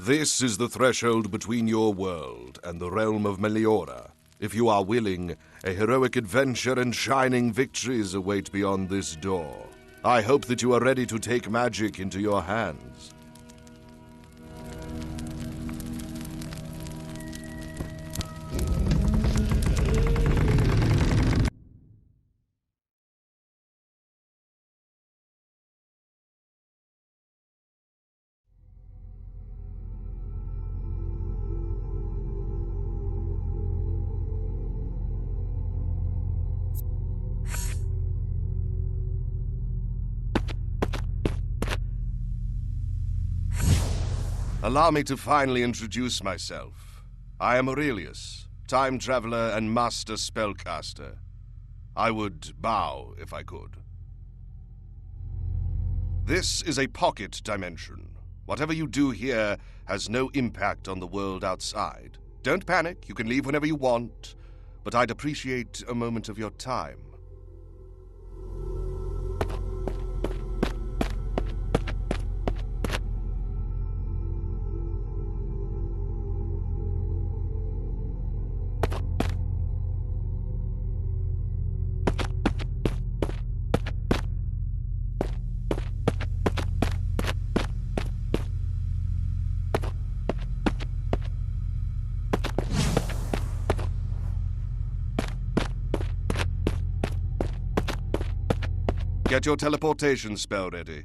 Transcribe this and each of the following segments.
This is the threshold between your world and the realm of Meliora. If you are willing, a heroic adventure and shining victories await beyond this door. I hope that you are ready to take magic into your hands. Allow me to finally introduce myself. I am Aurelius, time traveler and master spellcaster. I would bow if I could. This is a pocket dimension. Whatever you do here has no impact on the world outside. Don't panic, you can leave whenever you want, but I'd appreciate a moment of your time. Get your teleportation spell ready.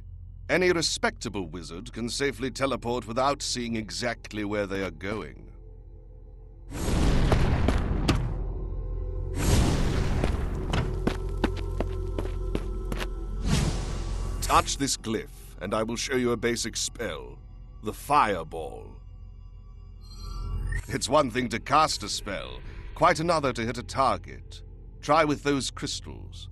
Any respectable wizard can safely teleport without seeing exactly where they are going. Touch this glyph, and I will show you a basic spell. The Fireball. It's one thing to cast a spell, quite another to hit a target. Try with those crystals.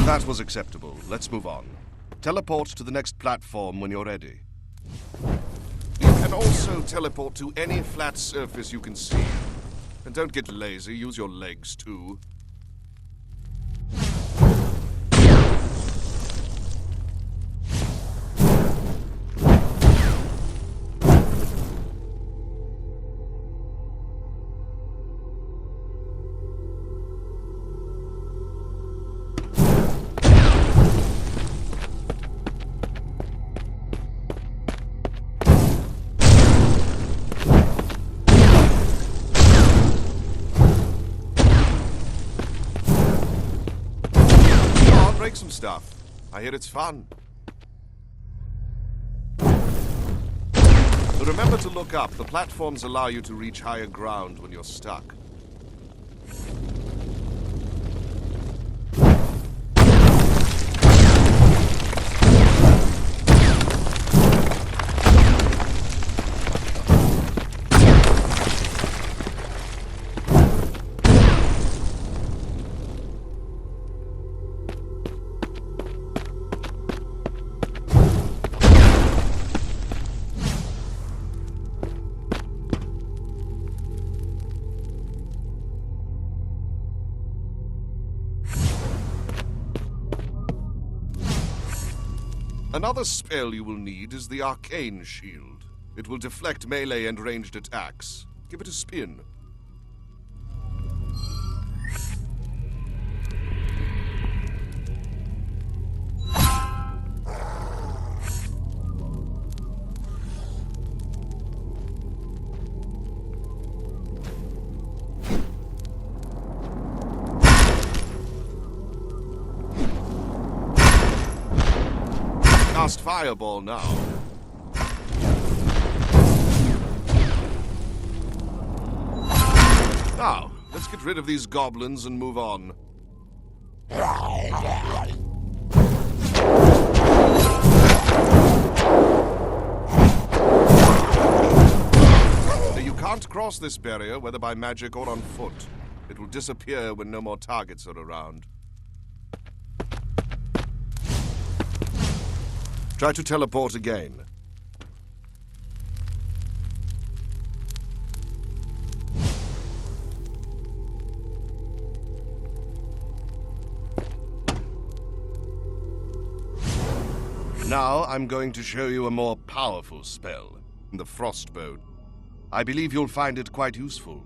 That was acceptable. Let's move on. Teleport to the next platform when you're ready. You can also teleport to any flat surface you can see. And don't get lazy, use your legs too. Break some stuff. I hear it's fun. Remember to look up. The platforms allow you to reach higher ground when you're stuck. Another spell you will need is the Arcane Shield. It will deflect melee and ranged attacks. Give it a spin. fast fireball now. Now, let's get rid of these goblins and move on. You can't cross this barrier, whether by magic or on foot. It will disappear when no more targets are around. Try to teleport again. Now I'm going to show you a more powerful spell, the Frostbow. I believe you'll find it quite useful.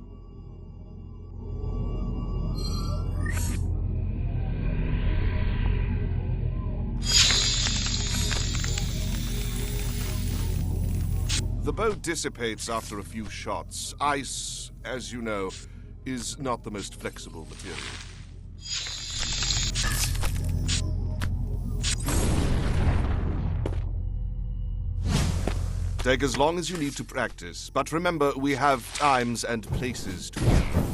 The bow dissipates after a few shots. Ice, as you know, is not the most flexible material. Take as long as you need to practice, but remember, we have times and places to achieve.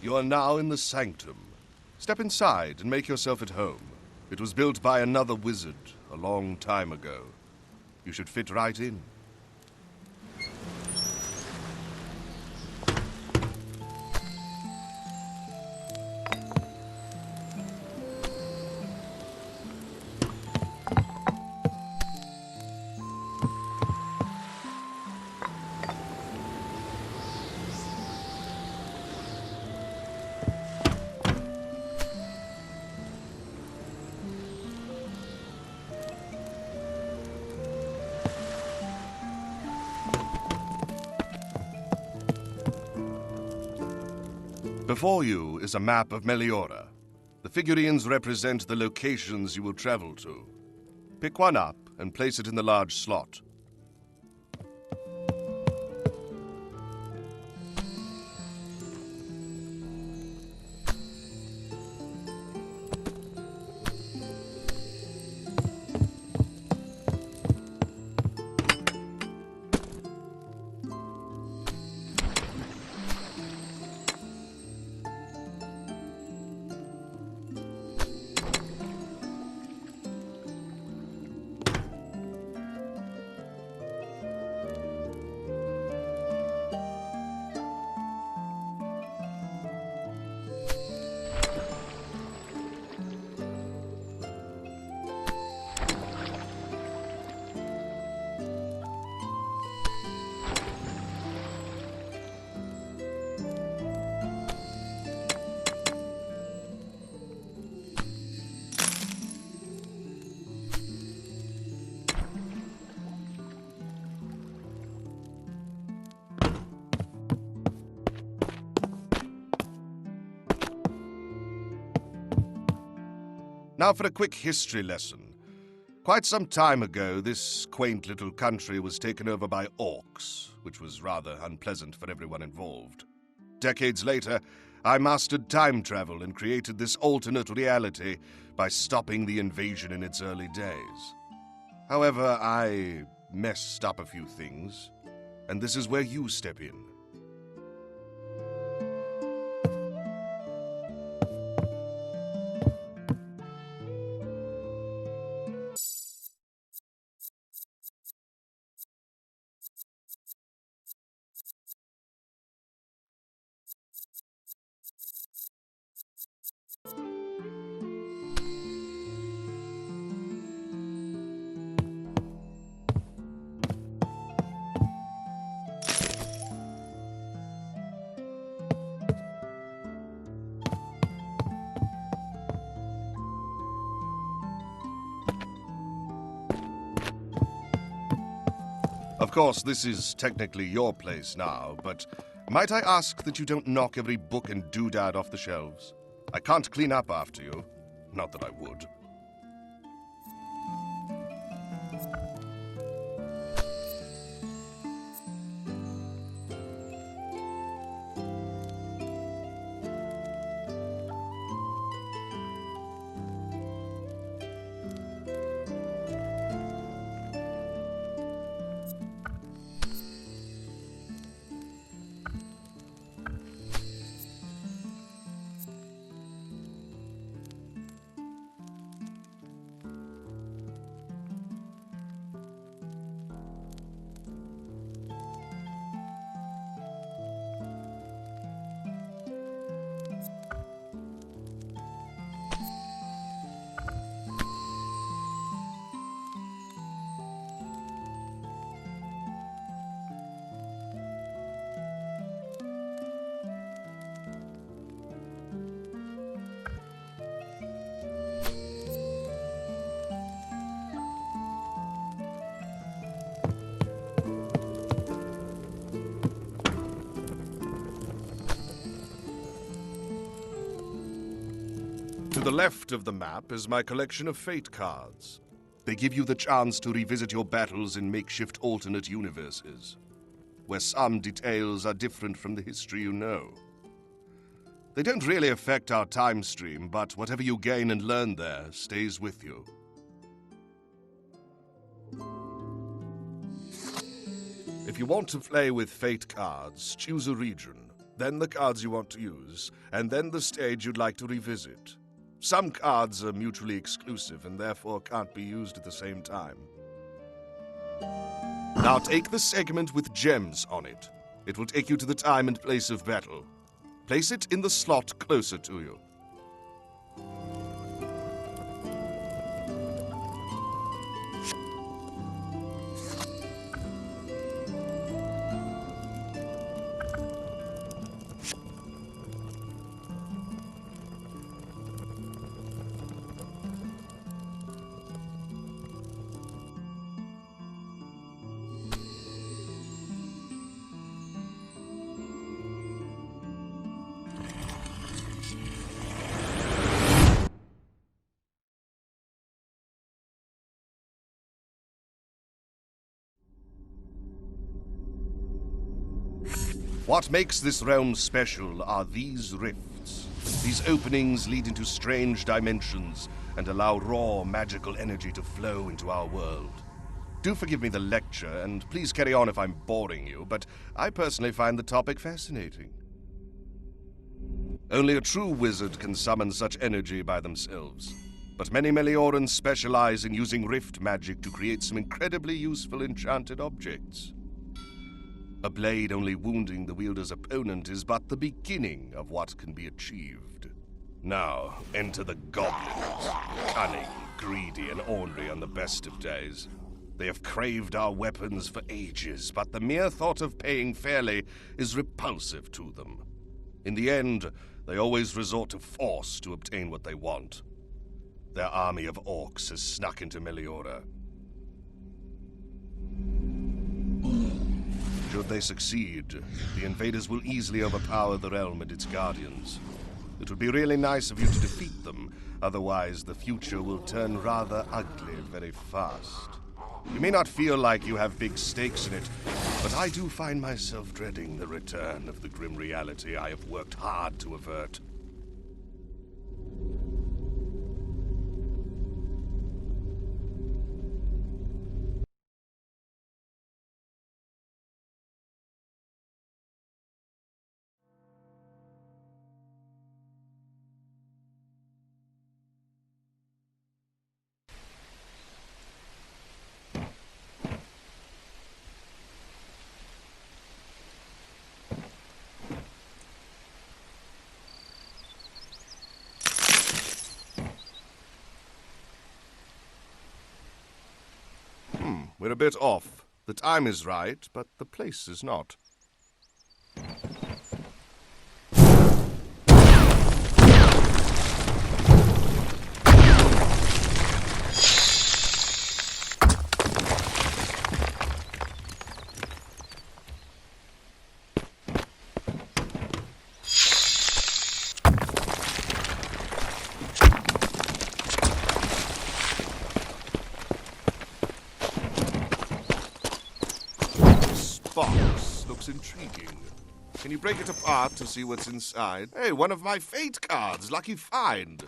You are now in the sanctum. Step inside and make yourself at home. It was built by another wizard a long time ago. You should fit right in. Before you is a map of Meliora. The figurines represent the locations you will travel to. Pick one up and place it in the large slot. Now for a quick history lesson. Quite some time ago, this quaint little country was taken over by orcs, which was rather unpleasant for everyone involved. Decades later, I mastered time travel and created this alternate reality by stopping the invasion in its early days. However, I messed up a few things, and this is where you step in. Of course, this is technically your place now, but might I ask that you don't knock every book and doodad off the shelves? I can't clean up after you. Not that I would. To the left of the map is my collection of fate cards. They give you the chance to revisit your battles in makeshift alternate universes, where some details are different from the history you know. They don't really affect our time stream, but whatever you gain and learn there stays with you. If you want to play with fate cards, choose a region, then the cards you want to use, and then the stage you'd like to revisit. Some cards are mutually exclusive and therefore can't be used at the same time. Now take the segment with gems on it. It will take you to the time and place of battle. Place it in the slot closer to you. What makes this realm special are these rifts. These openings lead into strange dimensions and allow raw magical energy to flow into our world. Do forgive me the lecture, and please carry on if I'm boring you, but I personally find the topic fascinating. Only a true wizard can summon such energy by themselves, but many Meliorans specialize in using rift magic to create some incredibly useful enchanted objects. A blade only wounding the wielder's opponent is but the beginning of what can be achieved. Now, enter the goblins. Cunning, greedy, and ornery on the best of days. They have craved our weapons for ages, but the mere thought of paying fairly is repulsive to them. In the end, they always resort to force to obtain what they want. Their army of orcs has snuck into Meliora. Should they succeed, the invaders will easily overpower the realm and its guardians. It would be really nice of you to defeat them. Otherwise, the future will turn rather ugly very fast. You may not feel like you have big stakes in it, but I do find myself dreading the return of the grim reality I have worked hard to avert. We're a bit off. The time is right, but the place is not. Box looks intriguing. Can you break it apart to see what's inside? Hey, one of my fate cards. Lucky find.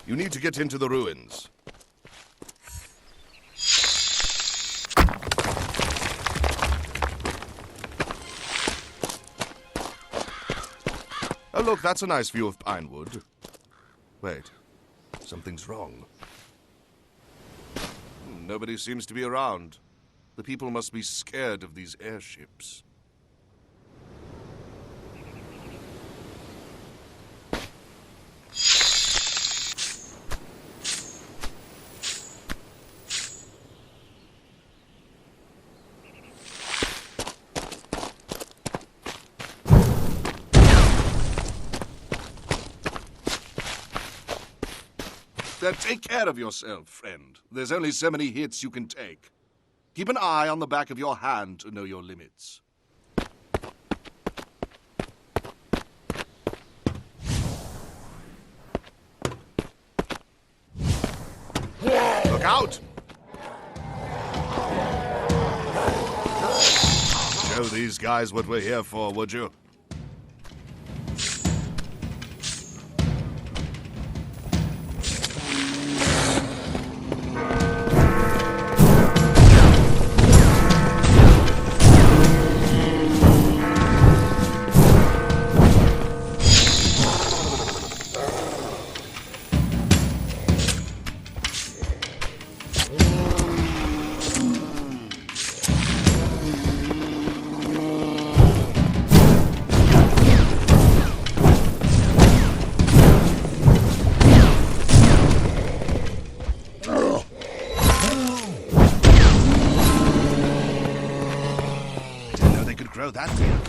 You need to get into the ruins. Oh, look, that's a nice view of Pinewood. Wait, something's wrong. Nobody seems to be around. The people must be scared of these airships. Then take care of yourself, friend. There's only so many hits you can take. Keep an eye on the back of your hand to know your limits. Look out! Show these guys what we're here for, would you? Grow that deer.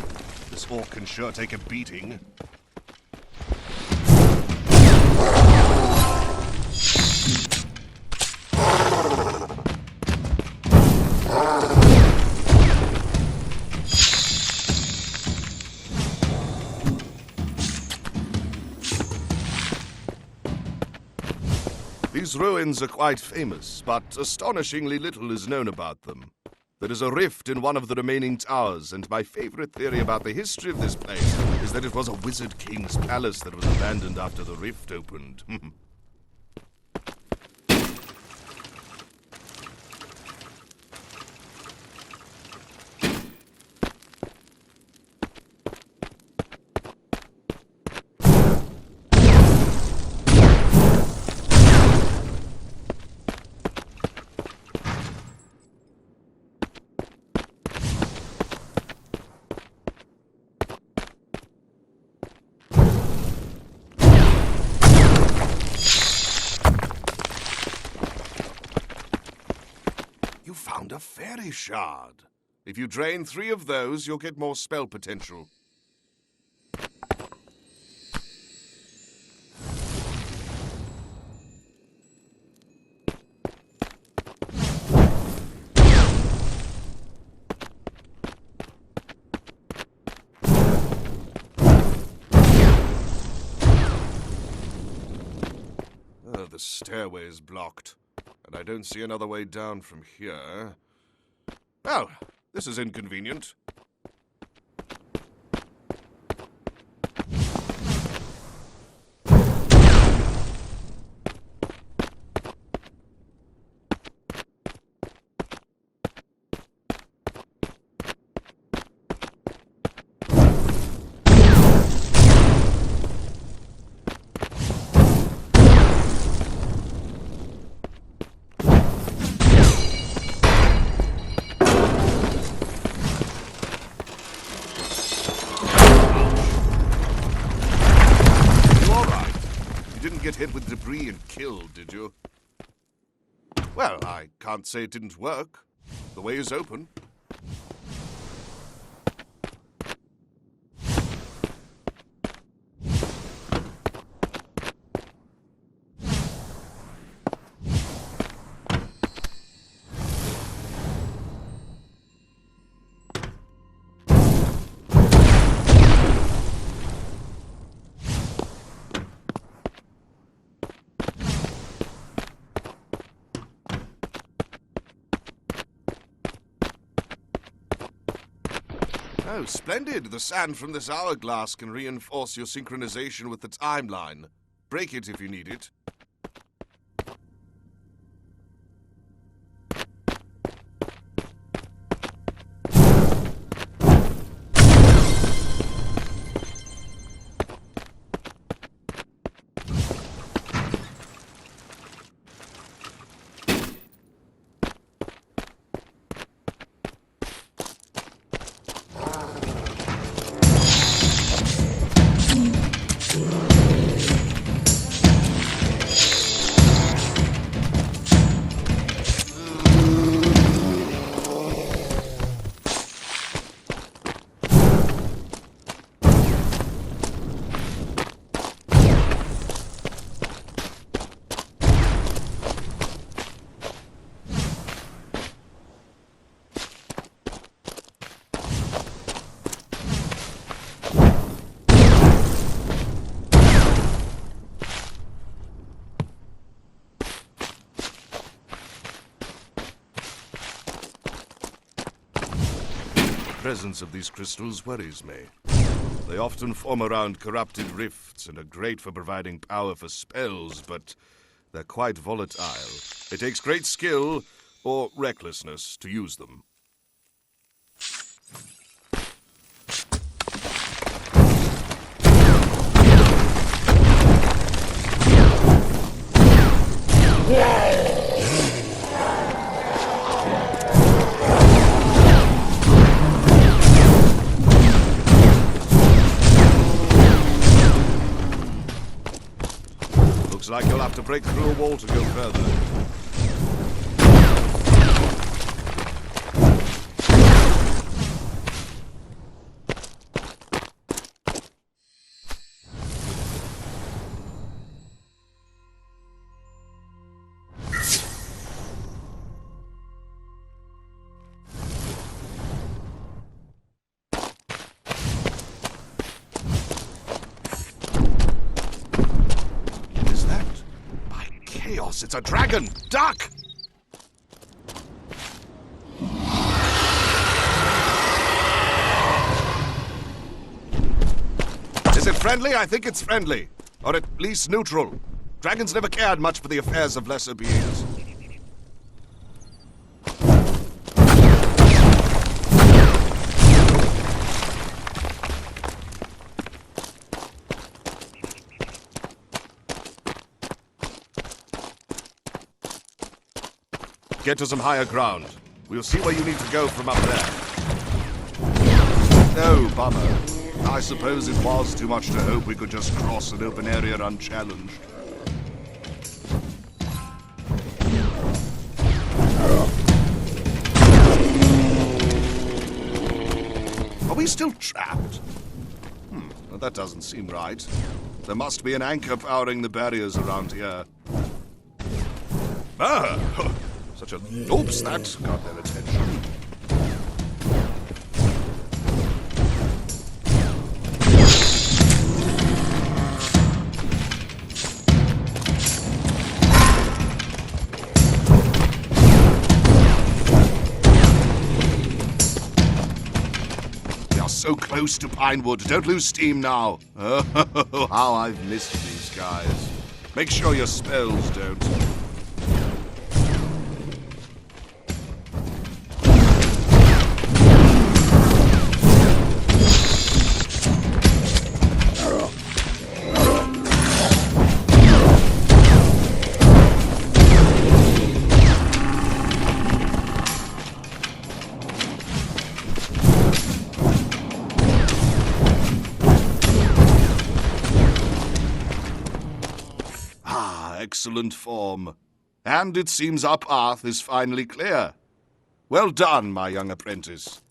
This orc can sure take a beating. These ruins are quite famous, but astonishingly little is known about them. There is a rift in one of the remaining towers, and my favorite theory about the history of this place is that it was a wizard king's palace that was abandoned after the rift opened. Found a fairy shard. If you drain 3 of those, you'll get more spell potential. the stairway's blocked, and I don't see another way down from here. Well, this is inconvenient. Get hit with debris and killed, did you? Well, I can't say it didn't work. The way is open. Oh, splendid! The sand from this hourglass can reinforce your synchronization with the timeline. Break it if you need it. The presence of these crystals worries me. They often form around corrupted rifts and are great for providing power for spells, but they're quite volatile. It takes great skill or recklessness to use them. Looks like you'll have to break through a wall to go further. It's a dragon! Duck! Is it friendly? I think it's friendly. Or at least neutral. Dragons never cared much for the affairs of lesser beings. Get to some higher ground. We'll see where you need to go from up there. No, bummer. I suppose it was too much to hope we could just cross an open area unchallenged. Are we still trapped? Well, that doesn't seem right. There must be an anchor powering the barriers around here. Ah! Such a... Oops, that got their attention. so close to Pinewood. Don't lose steam now. Oh, how I've missed these guys. Make sure your spells don't. Excellent form. And it seems our path is finally clear. Well done, my young apprentice.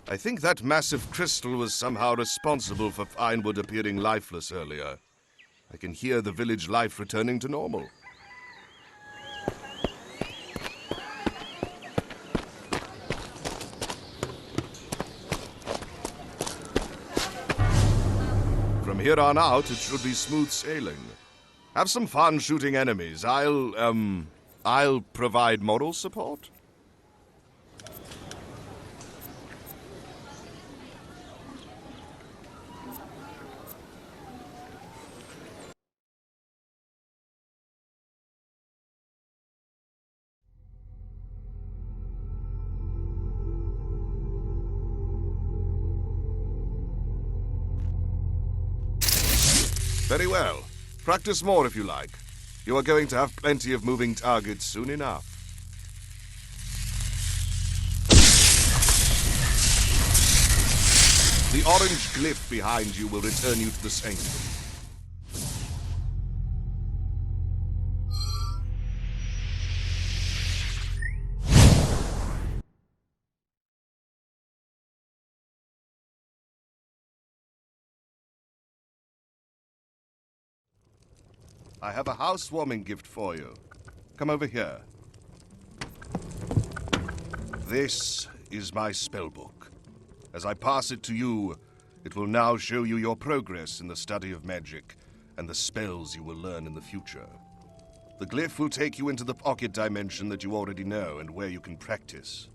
I think that massive crystal was somehow responsible for Pinewood appearing lifeless earlier. I can hear the village life returning to normal. From here on out, it should be smooth sailing. Have some fun shooting enemies. I'll provide moral support. Very well. Practice more if you like. You are going to have plenty of moving targets soon enough. The orange glyph behind you will return you to the sanctum. I have a housewarming gift for you. Come over here. This is my spellbook. As I pass it to you, it will now show you your progress in the study of magic and the spells you will learn in the future. The glyph will take you into the pocket dimension that you already know and where you can practice.